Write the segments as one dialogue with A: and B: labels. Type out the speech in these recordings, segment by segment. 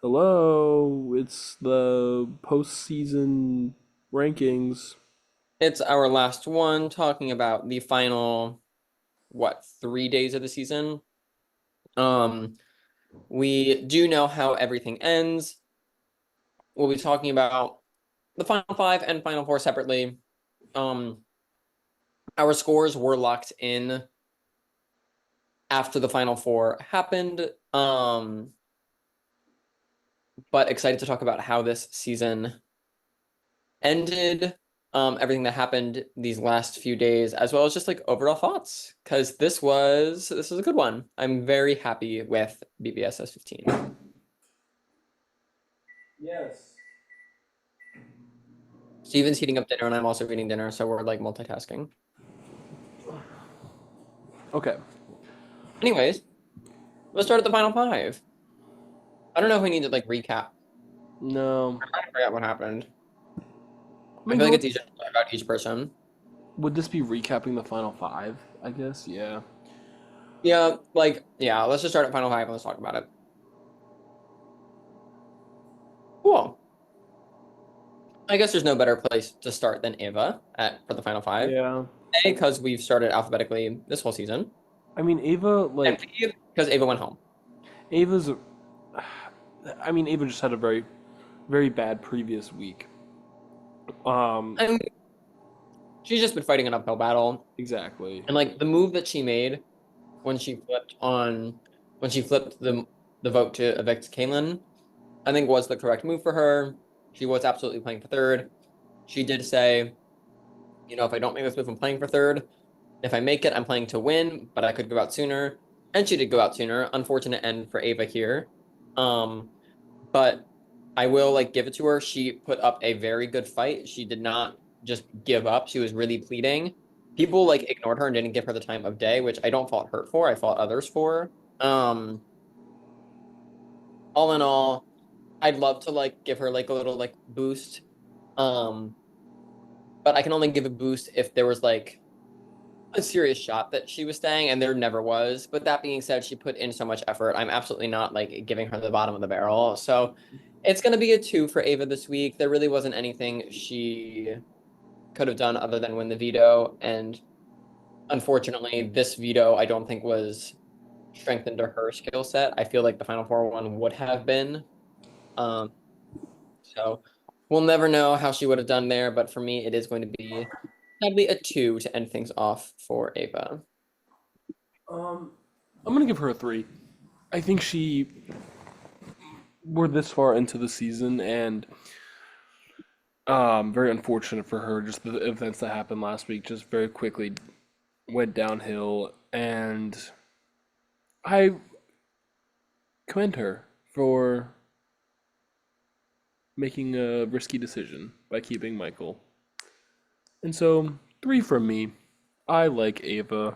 A: Hello, it's the postseason rankings.
B: It's our last one talking about the final, 3 days of the season. Um, we do know how everything ends. We'll be talking about the final five and final four separately. Um, our scores were locked in after the final four happened. But excited to talk about how this season ended, everything that happened these last few days, as well as just like overall thoughts, because this was a good one. I'm very happy with BBSS 15.
A: Yes.
B: Steven's heating up dinner, and I'm also eating dinner, so we're like multitasking.
A: Okay.
B: Anyways, let's start at the final five. I don't know if we need to like recap.
A: No.
B: I forgot what happened.
A: I
B: I
A: mean,
B: feel
A: but
B: like it's easier to talk about each person.
A: would this be recapping the final five? I guess. Yeah.
B: Yeah, let's just start at final five and let's talk about it. Cool. I guess there's no better place to start than Ava for the final five.
A: Yeah.
B: A, because we've started alphabetically this whole season,
A: I mean, Ava,
B: and
A: like,
B: B, because Ava went home.
A: Ava's. I mean, Ava just had a very, very bad previous week. Um,
B: And she's just been fighting an uphill battle.
A: exactly.
B: And like the move that she made when she flipped on when she flipped the vote to evict Kaylin, I think was the correct move for her. She was absolutely playing for third. She did say, if I don't make this move, I'm playing for third. If I make it, I'm playing to win, but I could go out sooner. And she did go out sooner. Unfortunate end for Ava here. Um, but I will like give it to her. She put up a very good fight. She did not just give up. She was really pleading. People like ignored her and didn't give her the time of day, which I don't fault her for. I fault others for. All in all, I'd love to like give her like a little like boost. Um, but I can only give a boost if there was like a serious shot that she was staying, and there never was. But that being said, she put in so much effort. I'm absolutely not like giving her the bottom of the barrel. So it's going to be a two for Ava this week. There really wasn't anything she could have done other than win the veto. And unfortunately, this veto I don't think was strengthened to her skill set. I feel like the Final Four one would have been. Um, so we'll never know how she would have done there. But for me, it is going to be sadly a two to end things off for Ava.
A: Um, I'm gonna give her a three. I think we're this far into the season, and very unfortunate for her. Just the events that happened last week just very quickly went downhill, and I commend her for making a risky decision by keeping Michael. And so, three from me. I like Ava.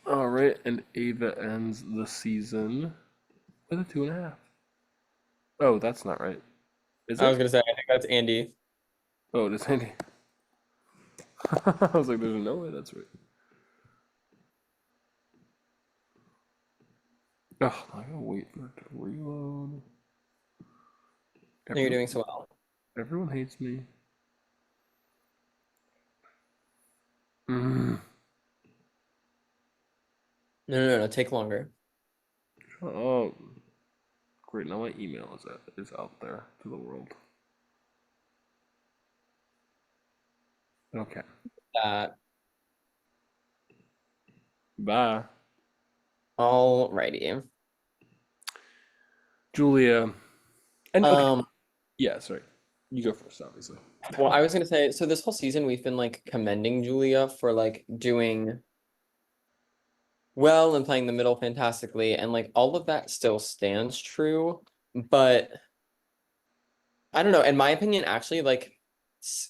A: All right, and Ava ends the season with a 2.5. Oh, that's not right. Is
B: I was
A: it?
B: gonna say, I think that's Andy.
A: Oh, it is Andy. I was like, there's no way that's right. Oh, I gotta wait for it to reload.
B: You're
A: Everyone,
B: doing so well.
A: everyone hates me. Mm.
B: No. Take longer.
A: Oh, great. Now my email is out there to the world. Okay.
B: That.
A: Bye.
B: Alrighty.
A: Julia. And okay.
B: Um,
A: Yeah, sorry. You go first, obviously.
B: well, I was gonna say, so this whole season we've been like commending Julia for like doing well and playing the middle fantastically, and like all of that still stands true. But I don't know, in my opinion, actually, like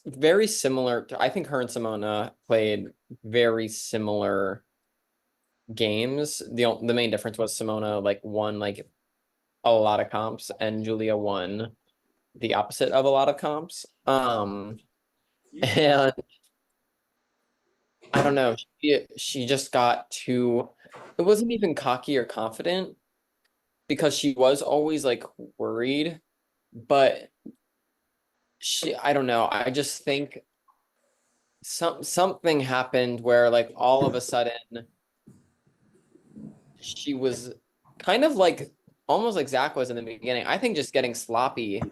B: very similar to, I think her and Simona played very similar games. The main difference was Simona like won like a lot of comps and Julia won the opposite of a lot of comps. And I don't know, she just got too. it wasn't even cocky or confident because she was always like worried, but I don't know. I just think something happened where like all of a sudden she was kind of like almost like Zach was in the beginning. I think just getting sloppy.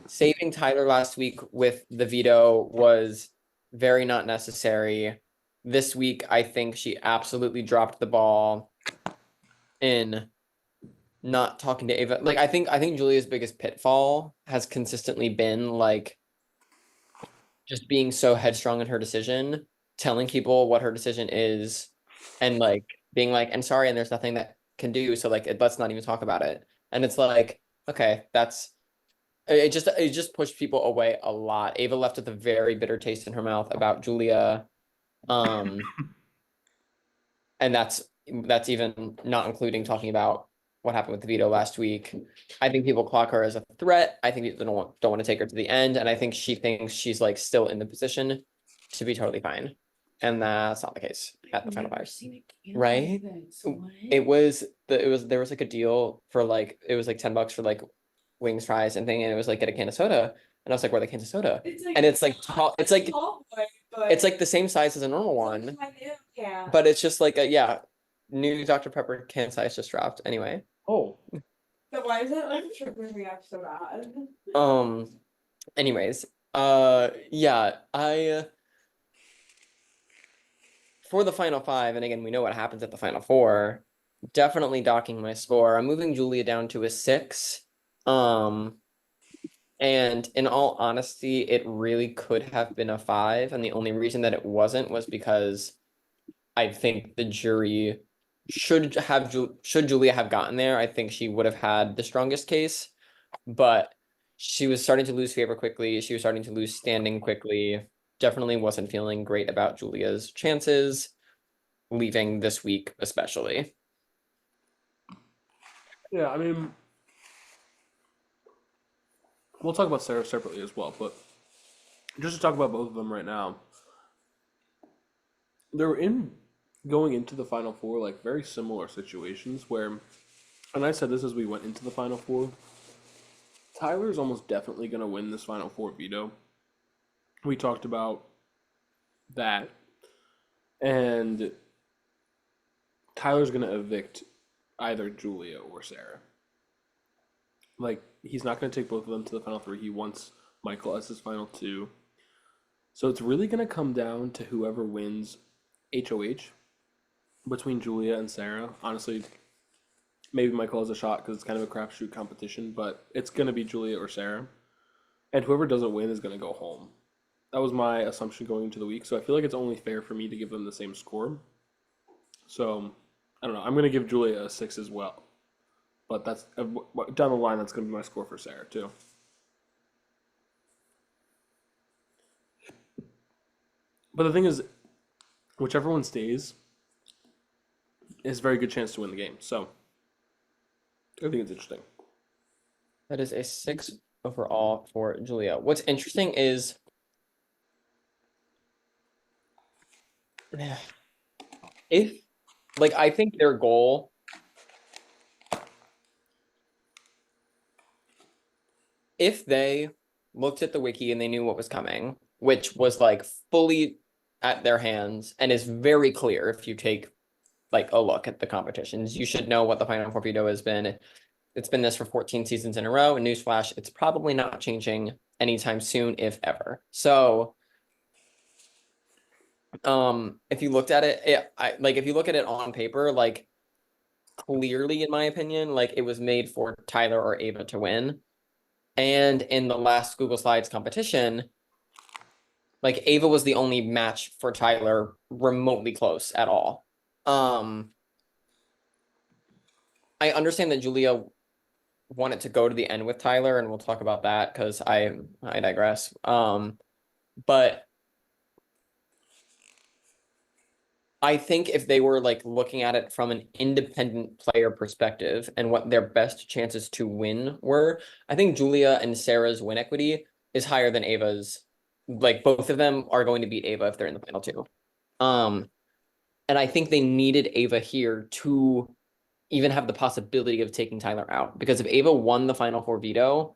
B: Saving Tyler last week with the veto was very not necessary. This week, I think she absolutely dropped the ball in not talking to Ava. Like I think Julia's biggest pitfall has consistently been like just being so headstrong in her decision, telling people what her decision is, and like being like, "I'm sorry," and there's nothing that can do. So like, let's not even talk about it. And it's like, okay, that's it just pushed people away a lot. Ava left with a very bitter taste in her mouth about Julia. Um, and that's even not including talking about what happened with the veto last week. I think people clock her as a threat. I think people don't want to take her to the end, and I think she thinks she's like still in the position to be totally fine. And that's not the case at the final five. Right? There was like a deal for like it was like $10 for like wings, fries, and thing, and it was like get a can of soda. And I was like, where are the cans of soda? And it's like tall, it's like the same size as a normal one. Yeah. But it's just like a yeah, new Dr. Pepper can size just dropped. Anyway.
A: Oh,
C: So why is it like triggering me up so bad?
B: Um. Anyways. Yeah. I for the final five, and again, we know what happens at the final four. Definitely docking my score. I'm moving Julia down to a 6. Um. And in all honesty, it really could have been a 5, and the only reason that it wasn't was because I think the jury should Julia have gotten there, I think she would have had the strongest case, but she was starting to lose favor quickly. She was starting to lose standing quickly. Definitely wasn't feeling great about Julia's chances leaving this week, especially.
A: yeah. I mean, we'll talk about Sarah separately as well, but just to talk about both of them right now, they're in going into the final four like very similar situations where, and I said this as we went into the final four. Tyler's almost definitely going to win this final four veto. We talked about that, and Tyler's going to evict either Julia or Sarah. Like, he's not going to take both of them to the final three. He wants Michael as his final two. So it's really going to come down to whoever wins HOH between Julia and Sarah. Honestly, maybe Michael has a shot because it's kind of a crapshoot competition, but it's going to be Julia or Sarah. And whoever doesn't win is going to go home. That was my assumption going into the week. So I feel like it's only fair for me to give them the same score. So I don't know. I'm going to give Julia a 6 as well. But that's down the line, that's going to be my score for Sarah, too. But the thing is, whichever one stays is a very good chance to win the game. So I think it's interesting.
B: That is a 6 overall for Julia. What's interesting is if, like, I think their goal, if they looked at the wiki and they knew what was coming, which was like fully at their hands and is very clear if you take like a look at the competitions, you should know what the Final Four veto has been. It's been this for 14 seasons in a row. And newsflash, it's probably not changing anytime soon, if ever. So, if you looked at it, if you look at it on paper, like clearly, in my opinion, like it was made for Tyler or Ava to win. And in the last Google Slides competition, like Ava was the only match for Tyler remotely close at all. I understand that Julia wanted to go to the end with Tyler, and we'll talk about that because I digress. But I think if they were like looking at it from an independent player perspective and what their best chances to win were, I think Julia and Sarah's win equity is higher than Ava's. Like both of them are going to beat Ava if they're in the final two. And I think they needed Ava here to even have the possibility of taking Tyler out. Because if Ava won the Final Four veto,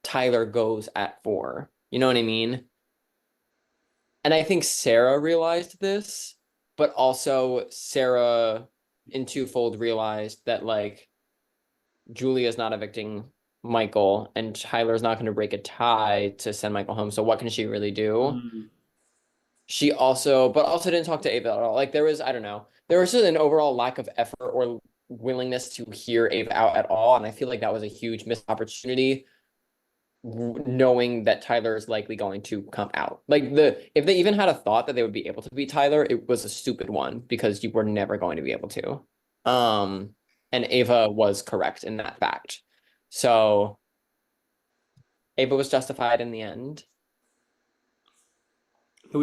B: Tyler goes at 4. You know what I mean? And I think Sarah realized this, but also Sarah in twofold realized that like Julia's not evicting Michael and Tyler's not going to break a tie to send Michael home. So what can she really do?
A: Mm.
B: She also, but also didn't talk to Ava at all. Like there was, I don't know, there was just an overall lack of effort or willingness to hear Ava out at all. And I feel like that was a huge missed opportunity, knowing that Tyler is likely going to come out. Like if they even had a thought that they would be able to beat Tyler, it was a stupid one because you were never going to be able to. And Ava was correct in that fact. So Ava was justified in the end.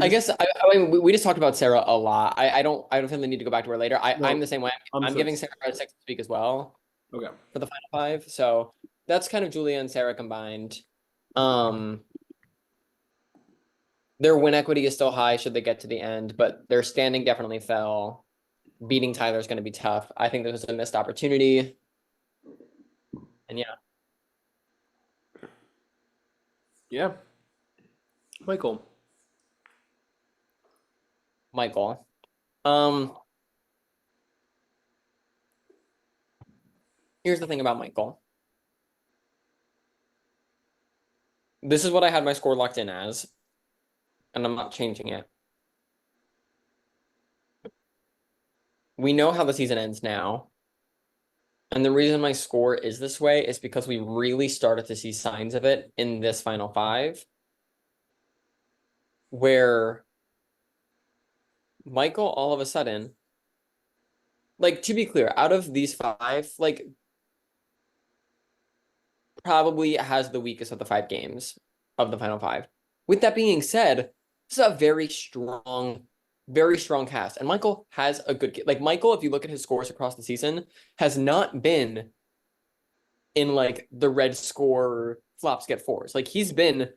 B: I guess I mean we just talked about Sarah a lot. I don't feel the need to go back to her later. I'm the same way. I'm giving Sarah a 6 to speak as well.
A: Okay.
B: For the final 5. So that's kind of Julia and Sarah combined. Their win equity is still high should they get to the end, but their standing definitely fell. Beating Tyler is going to be tough. I think this was a missed opportunity. And yeah.
A: Yeah. Michael.
B: Here's the thing about Michael. This is what I had my score locked in as, and I'm not changing it. We know how the season ends now. And the reason my score is this way is because we really started to see signs of it in this final 5, where Michael all of a sudden, like, to be clear, out of these 5, like, probably has the weakest of the 5 games of the final 5. With that being said, this is a very strong cast. And Michael has a good, like, Michael, if you look at his scores across the season, has not been in like the red score flops get 4s. Like he's been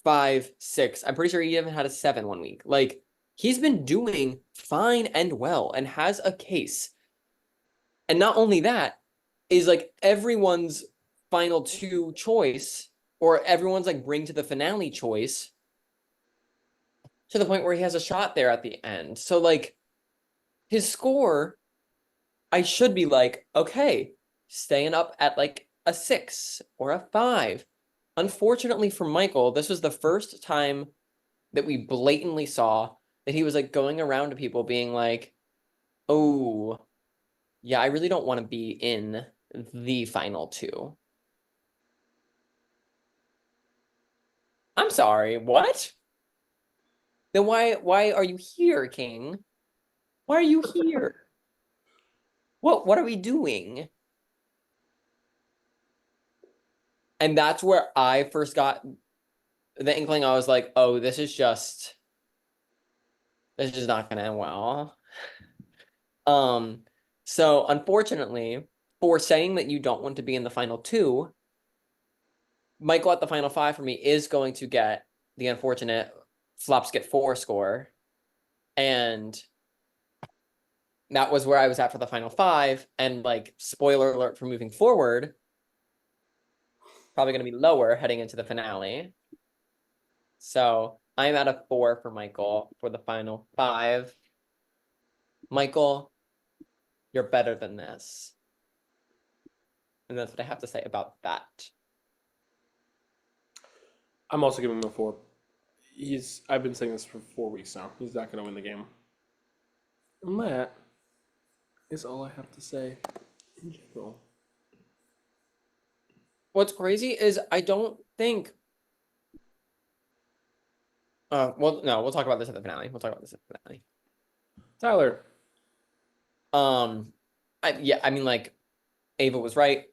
B: 5, 6. I'm pretty sure he even had a 7 one week. Like he's been doing fine and well and has a case. And not only that, is like everyone's final 2 choice or everyone's like bring to the finale choice to the point where he has a shot there at the end. So like his score, I should be like, okay, staying up at like a 6 or a 5. Unfortunately for Michael, this was the first time that we blatantly saw that he was like going around to people being like, oh, yeah, I really don't want to be in the final 2. I'm sorry, what? Then why are you here, King? Why are you here? What are we doing? And that's where I first got the inkling. I was like, oh, this is just not gonna end well. So unfortunately, for saying that you don't want to be in the final 2, Michael at the final 5 for me is going to get the unfortunate flops get 4 score. And that was where I was at for the final 5. And like, spoiler alert for moving forward, probably going to be lower heading into the finale. So I'm at a 4 for Michael for the final 5. Michael, you're better than this. And that's what I have to say about that.
A: I'm also giving him a 4. I've been saying this for 4 weeks now. He's not going to win the game. And that is all I have to say in general.
B: What's crazy is I don't think. Well, no, we'll talk about this at the finale.
A: Tyler.
B: I mean, like, Ava was right.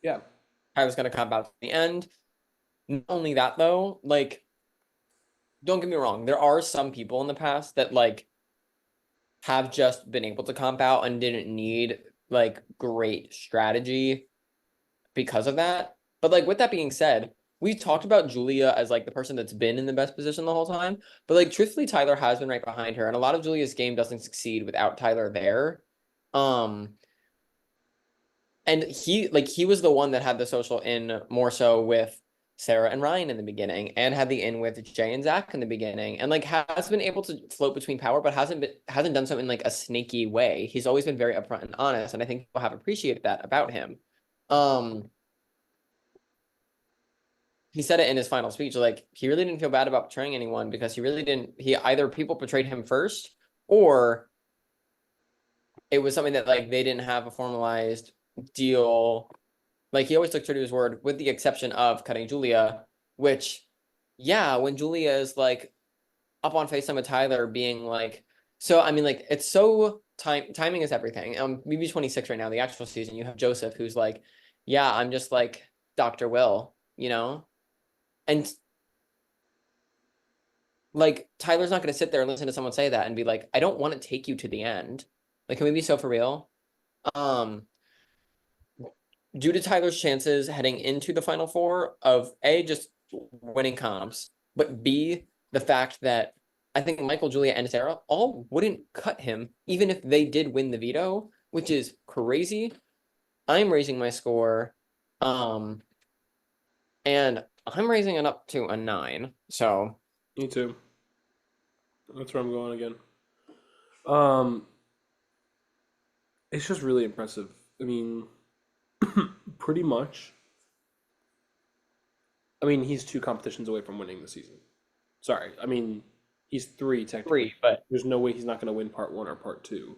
A: Yeah.
B: I was gonna come out to the end. Not only that, though, like, don't get me wrong, there are some people in the past that like have just been able to comp out and didn't need like great strategy because of that. But like with that being said, we talked about Julia as like the person that's been in the best position the whole time, but like truthfully, Tyler has been right behind her, and a lot of Julia's game doesn't succeed without Tyler there. Um, and he was the one that had the social in more so with Sarah and Ryan in the beginning, and had the in with Jay and Zach in the beginning, and like has been able to float between power, but hasn't done so in like a snaky way. He's always been very upfront and honest, and I think people have appreciated that about him. Um, he said it in his final speech, like he really didn't feel bad about betraying anyone because he really didn't. He either people betrayed him first, or it was something that like they didn't have a formalized deal. Like he always took true to his word, with the exception of cutting Julia, which, yeah, when Julia is like up on FaceTime with Tyler, being like, so I mean, like it's so timing is everything. Maybe 26 right now, the actual season. You have Joseph, who's like, yeah, I'm just like Dr. Will, you know, and like Tyler's not going to sit there and listen to someone say that and be like, I don't want to take you to the end. Like, can we be so for real? Um, due to Tyler's chances heading into the final four of A, just winning comps, but B, the fact that I think Michael, Julia, and Sarah all wouldn't cut him, even if they did win the veto, which is crazy. I'm raising my score. Um, and I'm raising it up to a 9. So
A: Me too. That's where I'm going again. Um, it's just really impressive. I mean, pretty much. I mean, he's 2 competitions away from winning the season. Sorry, I mean, he's 3 technically.
B: 3, but
A: There's no way he's not going to win part 1 or part 2.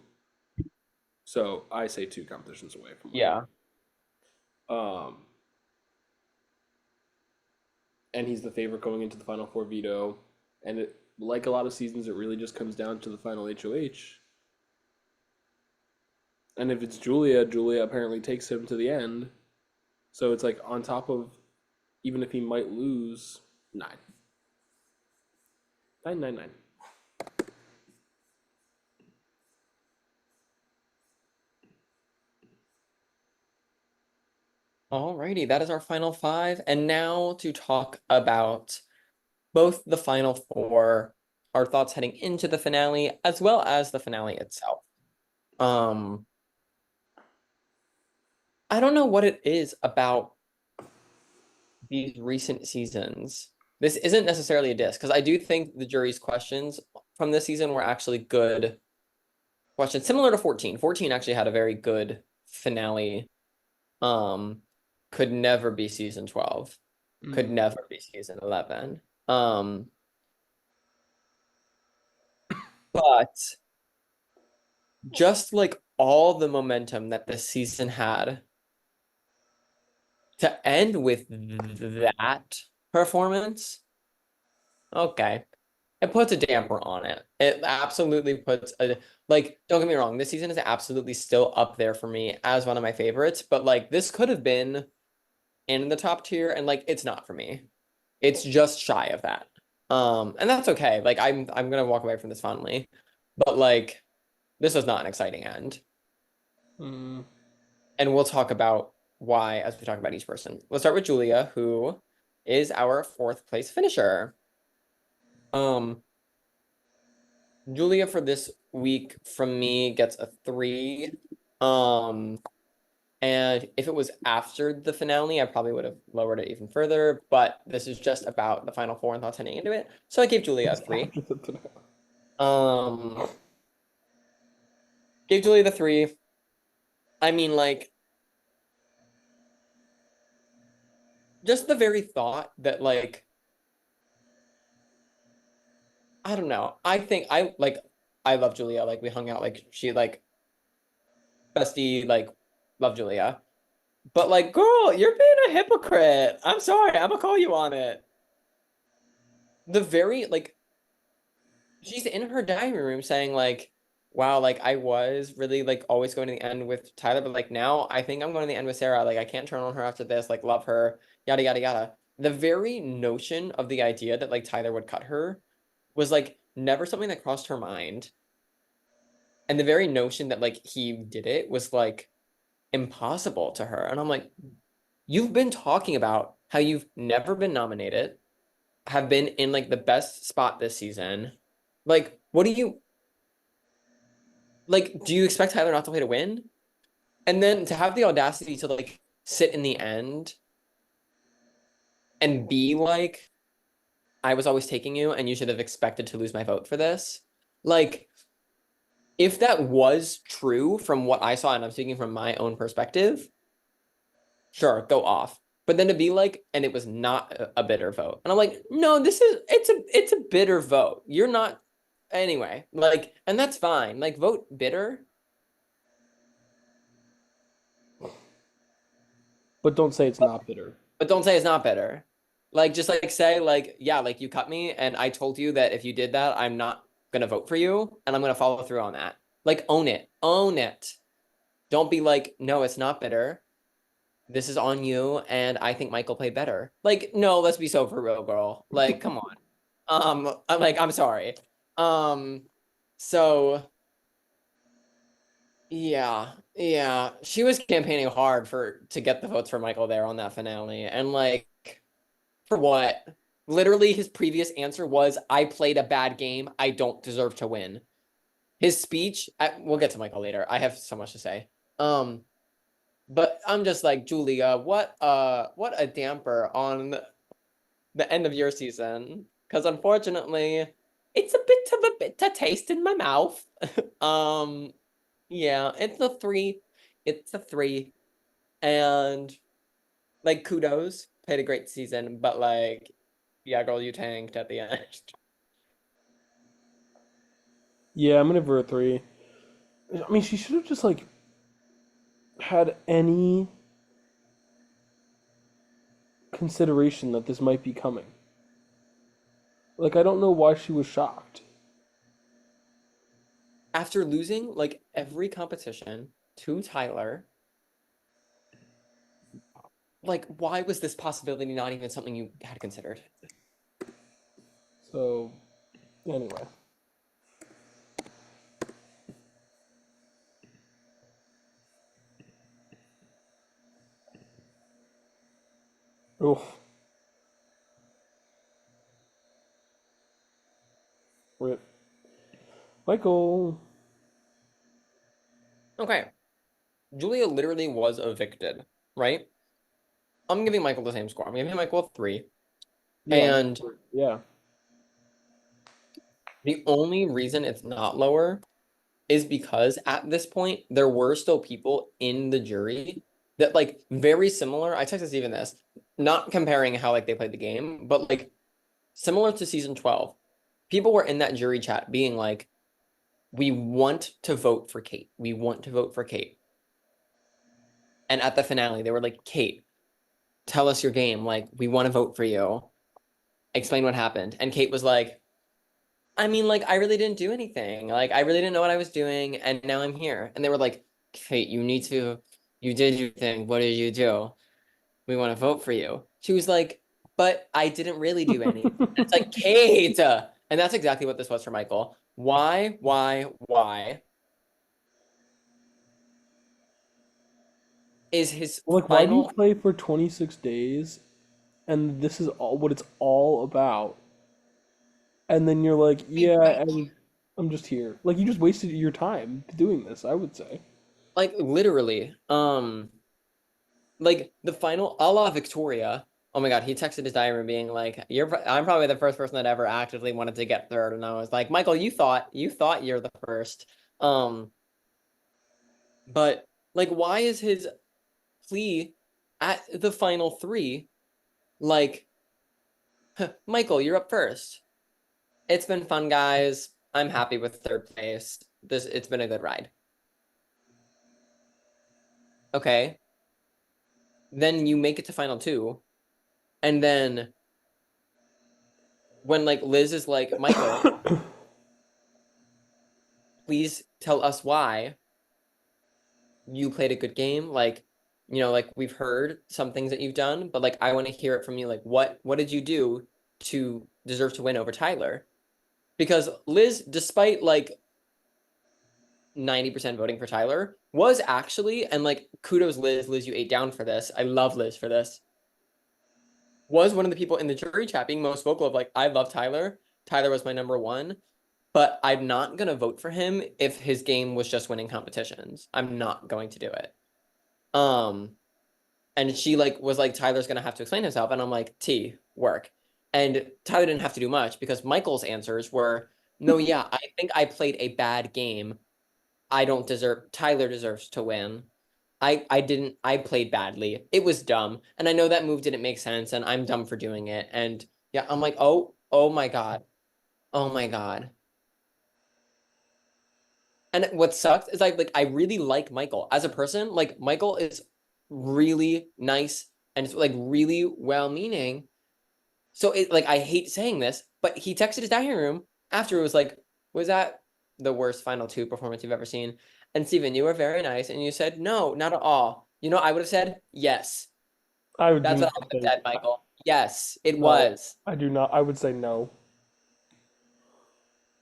A: So I say 2 competitions away from winning.
B: yeah.
A: Um, and he's the favorite going into the final four veto. And it, like a lot of seasons, it really just comes down to the final HOH. And if it's Julia, Julia apparently takes him to the end. So it's like on top of, even if he might lose, 9. 9, 9, 9.
B: Alrighty, that is our final 5. And now to talk about both the final 4, our thoughts heading into the finale, as well as the finale itself. Um, I don't know what it is about these recent seasons. This isn't necessarily a diss, because I do think the jury's questions from this season were actually good questions, similar to 14. 14 actually had a very good finale. Could never be season 12. Could never be season 11. But just like all the momentum that this season had, to end with that performance, okay, it puts a damper on it. It absolutely puts a, like, don't get me wrong, this season is absolutely still up there for me as one of my favorites, but like this could have been in the top tier, and like it's not for me. It's just shy of that. And that's okay. Like I'm gonna walk away from this fondly, but like this was not an exciting end.
A: Mm.
B: And we'll talk about why as we talk about each person. Let's start with Julia, who is our 4th place finisher. Um, Julia for this week from me gets a 3. And if it was after the finale, I probably would have lowered it even further. But this is just about the final 4 and thoughts heading into it. So I gave Julia a 3. Um, gave Julia the 3. I mean, like, just the very thought that, like, I don't know. I think I love Julia. Like, we hung out, like, she, like, bestie, like, love Julia. But, like, girl, you're being a hypocrite. I'm sorry. I'm gonna call you on it. The very, like, she's in her diary room saying, like, wow, like, I was really, like, always going to the end with Tyler, but, like, now I think I'm going to the end with Sarah. Like, I can't turn on her after this. Like, love her, yada, yada, yada. The very notion of the idea that, like, Tyler would cut her was, like, never something that crossed her mind. And the very notion that, like, he did it was, like, impossible to her. And I'm like, you've been talking about how you've never been nominated, have been in like the best spot this season. Like, what do you like? Do you expect Tyler not to play to win? And then to have the audacity to like sit in the end and be like, I was always taking you and you should have expected to lose my vote for this. Like, if that was true from what I saw, and I'm speaking from my own perspective, sure, go off. But then to be like, and it was not a bitter vote. And I'm like, no, it's a bitter vote. You're not anyway, like, and that's fine. Like, vote bitter.
A: But don't say it's not bitter.
B: But don't say it's not better. Like, just like say, like, yeah, like you cut me, and I told you that if you did that, I'm not gonna vote for you, and I'm gonna follow through on that. Like, own it. Own it. Don't be like, no, it's not better. This is on you, and I think Michael played better. Like, no, let's be so for real, girl. Like, come on. I'm sorry. Um, so yeah. She was campaigning hard to get the votes for Michael there on that finale. And like, for what? Literally, his previous answer was, I played a bad game. I don't deserve to win. His speech, we'll get to Michael later. I have so much to say. But I'm just like, Julia, what a damper on the end of your season. Because unfortunately, it's a bit of a bitter taste in my mouth. Yeah, it's a 3. It's a 3. And like, kudos, played a great season, but like, yeah, girl, you tanked at the end.
A: Yeah, I'm gonna give her a 3. I mean, she should have just like had any consideration that this might be coming. Like, I don't know why she was shocked.
B: After losing like every competition to Tyler, like, why was this possibility not even something you had considered?
A: So, anyway. Oof. Rip. Michael.
B: Okay, Julia literally was evicted, right? I'm giving Michael the same score. I'm giving Michael a 3.
A: Yeah.
B: And
A: Yeah.
B: the only reason it's not lower is because at this point, there were still people in the jury that, like, very similar. I texted Steven this, not comparing how like they played the game, but like similar to season 12. People were in that jury chat being like, we want to vote for Kate. We want to vote for Kate. And at the finale, they were like, Kate, tell us your game. Like, we want to vote for you. Explain what happened. And Kate was like, I mean, like, I really didn't do anything. Like, I really didn't know what I was doing, and now I'm here. And they were like, Kate, you did your thing. What did you do? We want to vote for you. She was like, but I didn't really do anything. And it's like, Kate. And that's exactly what this was for Michael. Why is his
A: Like, why do you
B: final
A: play for 26 days and this is all what it's all about? And then you're like, yeah, I'm just here. Like, you just wasted your time doing this, I would say.
B: like literally, like the final a la Victoria. Oh my God, he texted his diary being like, I'm probably the first person that ever actively wanted to get third. And I was like, Michael, you thought you're the first. Um, but like, why is his plea at the final 3 like, Michael, you're up first. It's been fun, guys. I'm happy with third place. It's been a good ride. Okay. Then you make it to final 2. And then when like Liz is like, Michael, please tell us why you played a good game. Like, like we've heard some things that you've done, but like I want to hear it from you. Like, what did you do to deserve to win over Tyler? Because Liz, despite like 90% voting for Tyler, was actually, and like kudos Liz, you ate down for this. I love Liz for this. was one of the people in the jury chat being most vocal of like, I love Tyler. Tyler was my number one, but I'm not gonna vote for him if his game was just winning competitions. I'm not going to do it. And she like was like, Tyler's gonna have to explain himself, and I'm like, T, work. And Tyler didn't have to do much because Michael's answers were, no, yeah, I think I played a bad game. I don't deserve, Tyler deserves to win. I didn't, I played badly. It was dumb. And I know that move didn't make sense and I'm dumb for doing it. And yeah, I'm like, oh my God. Oh my God. And what sucks is I really like Michael as a person. Like Michael is really nice and it's like really well-meaning. So it like I hate saying this, but he texted his dining room after it was like, was that the worst final two performance you've ever seen? And Steven, you were very nice and you said, no, not at all. You know, I would have said yes.
A: I would do
B: That's
A: not
B: what I would have
A: say
B: said, Michael. Yes, it
A: no.
B: was.
A: I do not. I would say no.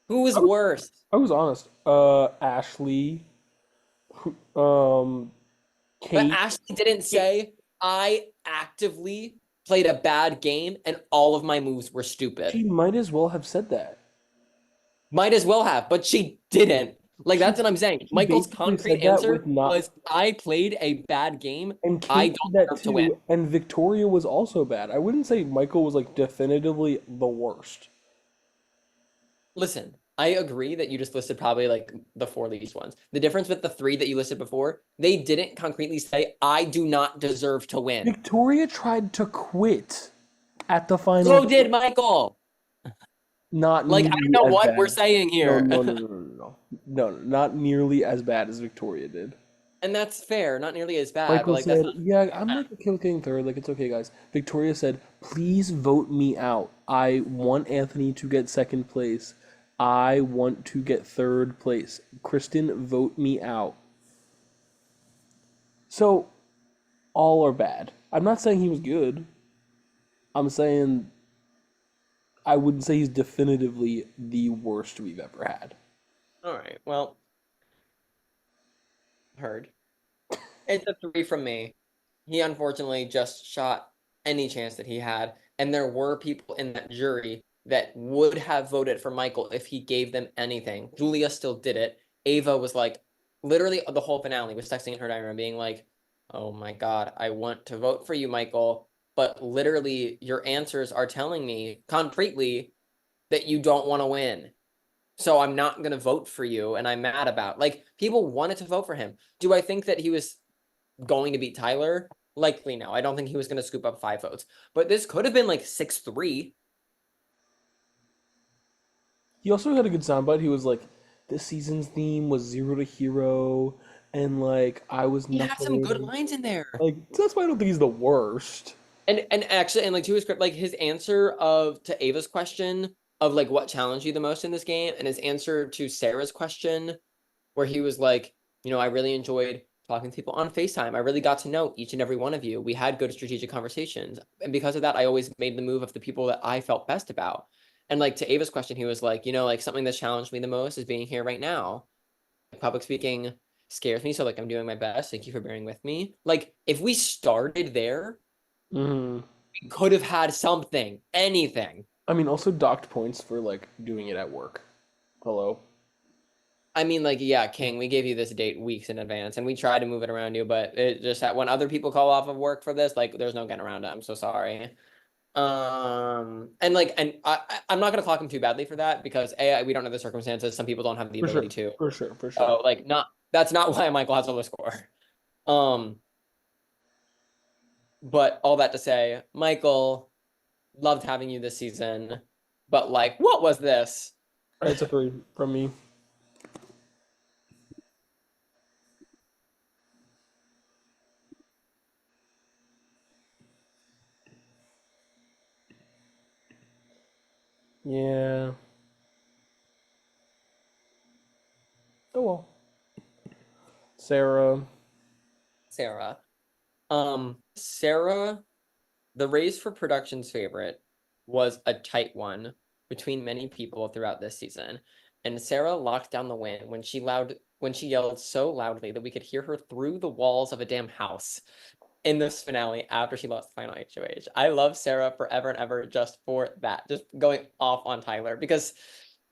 B: Who was
A: I was,
B: worse?
A: I was honest. Ashley,
B: But
A: Kate.
B: Ashley didn't say I actively played a bad game and all of my moves were
A: She
B: stupid.
A: might as well have said that.
B: Might as well have, but she didn't. Like
A: She
B: that's what I'm saying.
A: she
B: Michael's
A: basically
B: concrete
A: said that
B: answer
A: with not,
B: was I played a bad game.
A: and
B: I
A: Kate said
B: don't
A: that
B: deserve to win.
A: too, and Victoria was also bad. I wouldn't say Michael was like definitively the worst.
B: Listen, I agree that you just listed probably like the four least ones. The difference with the three that you listed before, they didn't concretely say, I do not deserve to win.
A: Victoria tried to quit at the
B: So
A: final,
B: did Michael.
A: not
B: Like, I
A: nearly
B: don't know
A: as
B: what we're
A: bad.
B: saying
A: No,
B: here.
A: no, no, no, no, no, no, no, not nearly as bad as Victoria did.
B: And that's fair, not nearly as bad, but
A: Michael
B: like that's
A: said,
B: not
A: "Yeah, I'm like okay with getting third. Like it's okay, guys." Victoria said, "Please vote me out. I want Anthony to get second place. I want to get third place. Kristen, vote me out." So all are bad. I'm not saying he was good. I'm saying I wouldn't say he's definitively the worst we've ever had.
B: all right. Well, heard. It's a three from me. He unfortunately just shot any chance that he had. And there were people in that jury that would have voted for Michael if he gave them anything. Julia still did it. Ava was like, literally, the whole finale was texting in her diary room, being like, oh my God, I want to vote for you, Michael. But literally, your answers are telling me concretely that you don't want to win. So I'm not going to vote for you. And I'm mad about like people wanted to vote for him. Do I think that he was going to beat Tyler? Likely no. I don't think he was going to scoop up 5 votes. But this could have been like 6-3.
A: He also had a good soundbite. He was like, "This season's theme was zero to hero, and like I was
B: He had some good
A: nothing."
B: lines in there.
A: Like that's why I don't think he's the worst.
B: And actually, and like to his script, like his answer of to Ava's question of like what challenged you the most in this game, and his answer to Sarah's question, where he was like, you know, I really enjoyed talking to people on FaceTime. I really got to know each and every one of you. We had good strategic conversations. And because of that, I always made the move of the people that I felt best about. And like to Ava's question, he was like, you know, like something that's challenged me the most is being here right now. Public speaking scares me. So like I'm doing my best. Thank you for bearing with me. Like if we started there,
A: Hmm.
B: we could have had something, anything.
A: I mean, also docked points for like doing it at work. Hello.
B: I mean, like, yeah, King, we gave you this date weeks in advance and we tried to move it around you, but it just that when other people call off of work for this, like, there's no getting around it. I'm so sorry. And like, and I'm not gonna clock him too badly for that because we don't know the circumstances. Some people don't have the
A: For
B: ability
A: sure.
B: to.
A: For sure. For sure.
B: So, like, that's not why Michael has a low score. Um, but all that to say, Michael, loved having you this season, but like, what was this?
A: All right, it's a three from me. Yeah. Oh well. Sarah.
B: Sarah. Sarah, the race for production's favorite was a tight one between many people throughout this season. And Sarah locked down the win when she yelled so loudly that we could hear her through the walls of a damn house. in this finale after she lost the final HOH. I love Sarah forever and ever just for that, just going off on Tyler, because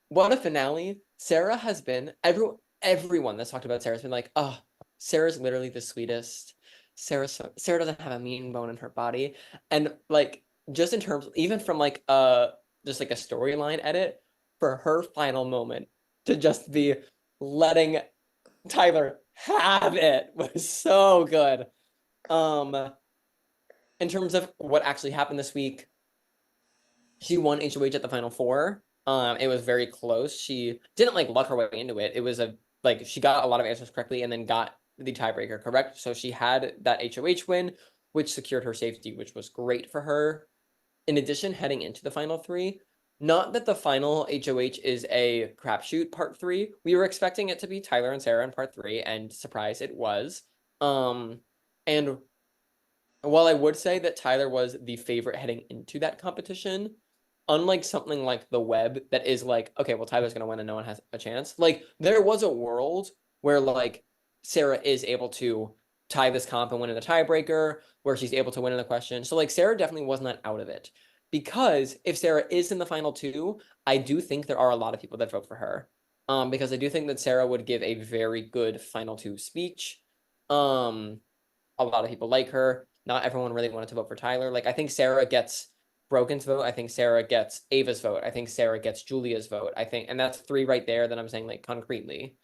B: what a finale. Sarah has been, everyone that's talked about Sarah has been like, oh, Sarah's literally the sweetest. Sarah doesn't have a mean bone in her body. And like, just in terms, even from like just like a storyline edit, for her final moment to just be letting Tyler have it was so good. In terms of what actually happened this week, she won HOH at the final four. It was very close. She didn't like luck her way into it. It was like she got a lot of answers correctly and then got the tiebreaker correct. So she had that HOH win, which secured her safety, which was great for her. In addition, heading into the final three, not that the final HOH is a crapshoot part three. We were expecting it to be Tyler and Sarah in part three, and surprise, it was. And while I would say that Tyler was the favorite heading into that competition, unlike something like the web that is like, okay, well, Tyler's gonna win and no one has a chance. Like, there was a world where like Sarah is able to tie this comp and win in the tiebreaker, where she's able to win in the question. So like Sarah definitely was not out of it. Because if Sarah is in the final two, I do think there are a lot of people that vote for her. Because I do think that Sarah would give a very good final two speech. A lot of people like her. Not everyone really wanted to vote for Tyler. Like, I think Sarah gets Broken's vote. I think Sarah gets Ava's vote. I think Sarah gets Julia's vote. I think, and that's three right there that I'm saying like concretely.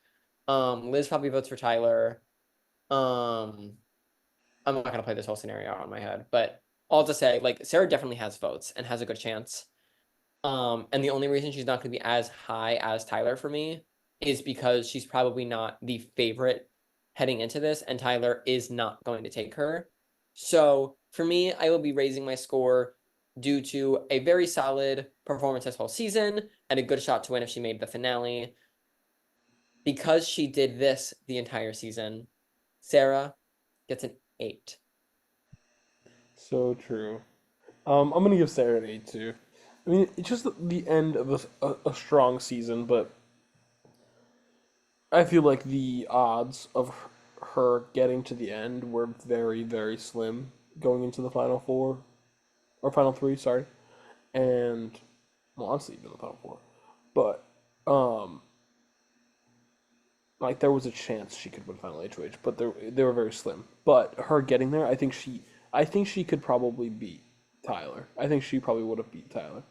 B: Liz probably votes for Tyler. I'm not gonna play this whole scenario out in my head, but all to say, like, Sarah definitely has votes and has a good chance. And the only reason she's not gonna be as high as Tyler for me is because she's probably not the favorite heading into this, and Tyler is not going to take her. So for me, I will be raising my score due to a very solid performance this whole season and a good shot to win if she made the finale. Because she did this the entire season, Sarah gets an 8.
A: So true. I'm gonna give Sarah an 8 too. I mean, it's just the end of a strong season, but I feel like the odds of her getting to the end were very, very slim going into the final four or final three, sorry, and well, honestly, even the final four, but um, like there was a chance she could win final HOH, but they were very slim. But her getting there, I think she could probably beat Tyler. I think she probably would have beat Tyler.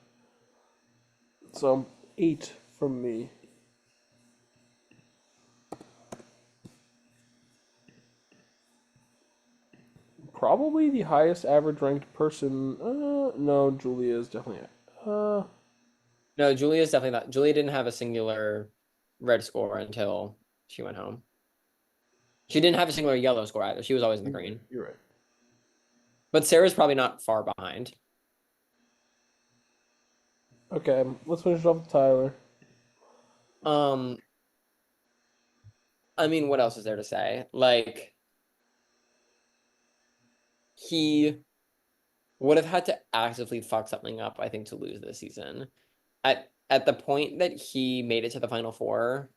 A: So 8 from me. Probably the highest average ranked person. No, Julia is definitely. Uh,
B: No, Julia's definitely not. Julia didn't have a singular red score until she went home. She didn't have a singular yellow score either. She was always in the green.
A: you're right.
B: But Sarah's probably not far behind.
A: Okay, let's finish off with Tyler.
B: Um, I mean, what else is there to say? Like, he would have had to actively fuck something up, I think, to lose this season. At the point that he made it to the final four,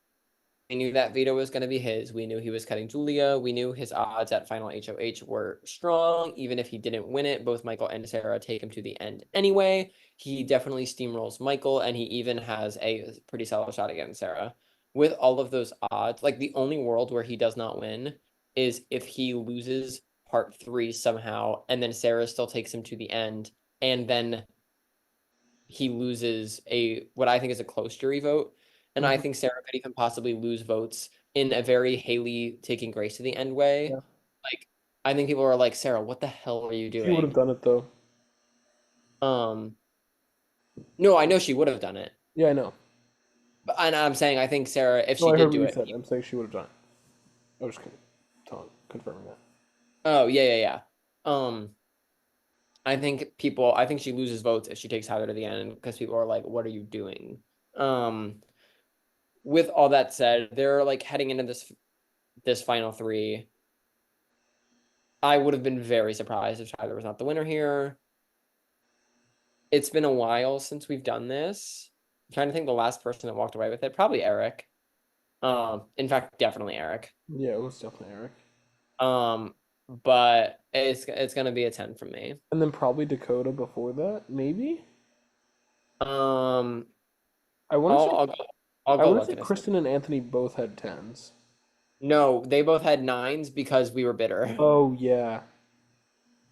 B: we knew that veto was going to be his. We knew he was cutting Julia. We knew his odds at final HOH were strong. Even if he didn't win it, both Michael and Sarah take him to the end anyway. He definitely steamrolls Michael, and he even has a pretty solid shot against Sarah. With all of those odds, like the only world where he does not win is if he loses part three somehow, and then Sarah still takes him to the end, and then he loses what I think is a close jury vote. And I
A: Mhm.
B: think Sarah could even possibly lose votes in a very Haley taking Grace to the end way.
A: Yeah,
B: Like, I think people are like, Sarah, what the hell are you
A: she would have
B: doing?
A: done it though.
B: Um, no, I know she would have done it.
A: Yeah, I know.
B: But and I'm saying I think Sarah, if
A: No,
B: she
A: I heard
B: did
A: what
B: do
A: you
B: it,
A: said. I'm saying she would have done it. I was just kidding. Confirming that.
B: oh yeah. Um, I think she loses votes if she takes Tyler to the end because people are like, what are you doing? Um, with all that said, they're like heading into this final three. I would have been very surprised if Tyler was not the winner here. It's been a while since we've done this. I'm trying to think the last person that walked away with it. Probably Eric. In fact, definitely Eric.
A: Yeah, it was definitely Eric.
B: Um, but it's gonna be a 10 from me.
A: And then probably Dakota before that, maybe.
B: Um,
A: I want to
B: I'll
A: say
B: I'll go, I'll
A: I
B: go
A: want to
B: look
A: say
B: in a second.
A: Kristen and Anthony both had tens.
B: No, they both had nines because we were bitter
A: Oh yeah,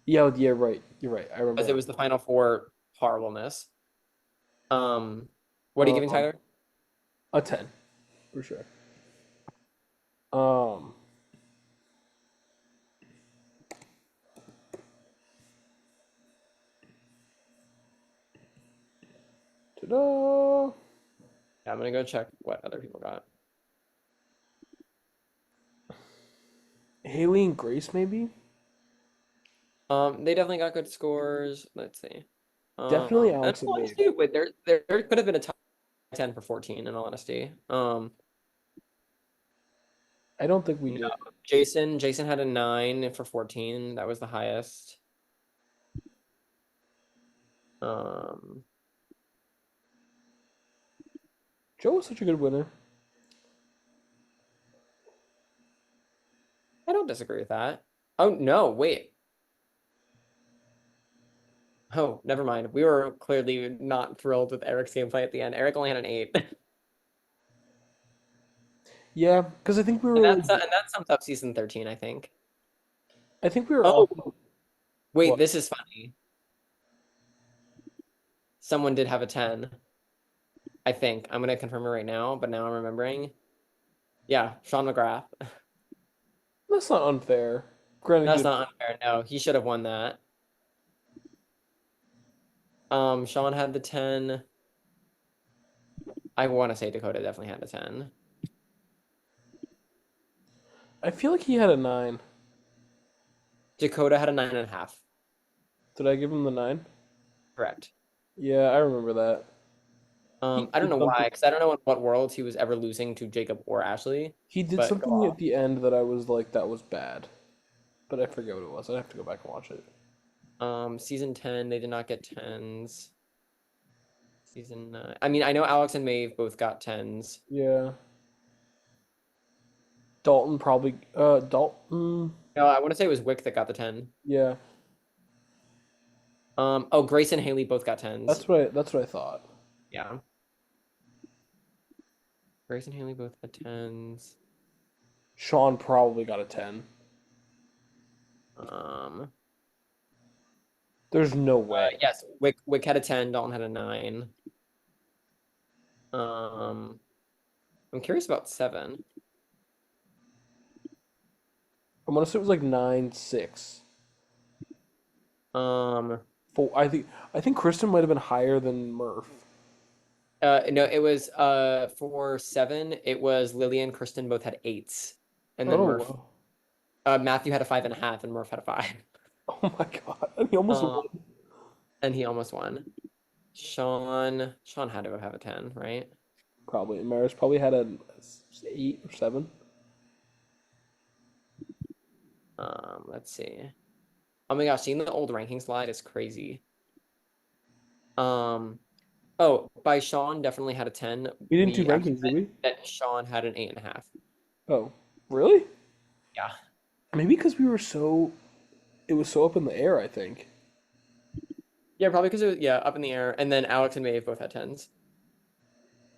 A: yeah, yeah. Right, you're right. I remember
B: because it
A: that.
B: was the final four horribleness. Um, what are you giving
A: Um,
B: Tyler?
A: a 10 for sure. Um, ta-da!
B: Yeah, I'm gonna go check what other people got.
A: Haley and Grace, maybe.
B: They definitely got good scores. Let's see.
A: Definitely
B: And
A: Alex and Maeve.
B: honestly, wait, there could have been a top 10 for 14, in all honesty.
A: I don't think we
B: No,
A: did.
B: Jason had a 9 for 14. That was the highest. Um,
A: Joe was such a good winner.
B: I don't disagree with that. Oh no, wait. Oh, never mind. We were clearly not thrilled with Eric's gameplay at the end. Eric only had an 8.
A: Yeah, because I think we
B: And
A: were
B: that's
A: like,
B: and that sums up season 13, I think.
A: I think we were
B: Oh,
A: off.
B: wait,
A: What?
B: this is funny. Someone did have a 10, I think. I'm gonna confirm it right now, but now I'm remembering. Yeah, Sean McGrath.
A: That's not unfair. Granted, he
B: That's
A: did.
B: not unfair. No, he should have won that. Sean had the 10. I want to say Dakota definitely had the 10.
A: I feel like he had a 9.
B: Dakota had a 9.5.
A: Did I give him the 9?
B: Correct.
A: Yeah, I remember that. He
B: I don't
A: did
B: know why,
A: something.
B: because I don't know in what worlds he was ever losing to Jacob or Ashley.
A: He did
B: But go
A: something at
B: off.
A: the end that I was like, that was bad. But I forget what it was. I'd have to go back and watch it.
B: Season 10, they did not get 10s. Season 9. I mean, I know Alex and Maeve both got 10s.
A: Yeah. Dalton probably. Dalton.
B: No, I want to say it was Wick that got the 10.
A: Yeah.
B: Oh, Grace and Haley both got 10s.
A: That's what I thought.
B: Yeah. Grace and Haley both got 10s.
A: Sean probably got a 10.
B: Um,
A: There's no way.
B: yes, Wick had a 10, Dalton had a 9. Um, I'm curious about 7.
A: I want to say it was like 9-6.
B: Um,
A: Four, I think Kristen might have been higher than Murph.
B: no, it was for 7, it was Lily and Kristen both had 8s. And then
A: Oh
B: Murph,
A: wow.
B: Matthew had a 5.5, and Murph had a 5.
A: Oh my God. And he almost
B: Um,
A: won.
B: and he almost won. Sean had to have a 10, right?
A: Probably. Maris probably had a 8 or 7.
B: Let's see. Oh my gosh, seeing the old ranking slide is crazy. Um, oh, by Sean definitely had a 10.
A: We didn't do
B: We actually
A: rankings, did we?
B: that Sean had an 8.5.
A: Oh, really?
B: Yeah.
A: Maybe because we were so. It was so up in the air, I think.
B: Yeah, probably because it was, yeah, up in the air. And then Alex and Maeve both had 10s.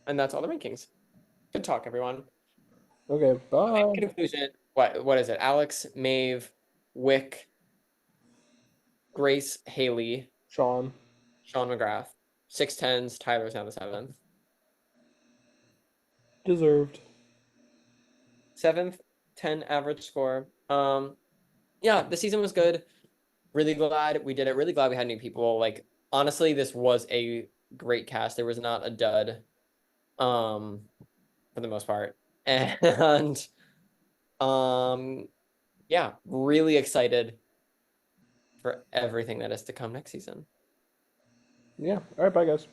B: And that's all the rankings. Good talk, everyone.
A: Okay, bye.
B: In conclusion, what is it? Alex, Maeve, Wick, Grace, Haley,
A: Sean.
B: Sean McGrath. 6 10s, Tyler's now the 7th.
A: Deserved.
B: 7th, 10 average score. Yeah, the season was good. Really glad we did it. Really glad we had new people. Like, honestly, this was a great cast. There was not a dud, um, for the most part. And yeah, really excited for everything that is to come next season.
A: Yeah. All right, bye, guys.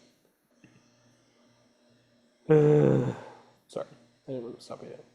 A: Sorry. I didn't want to stop it yet.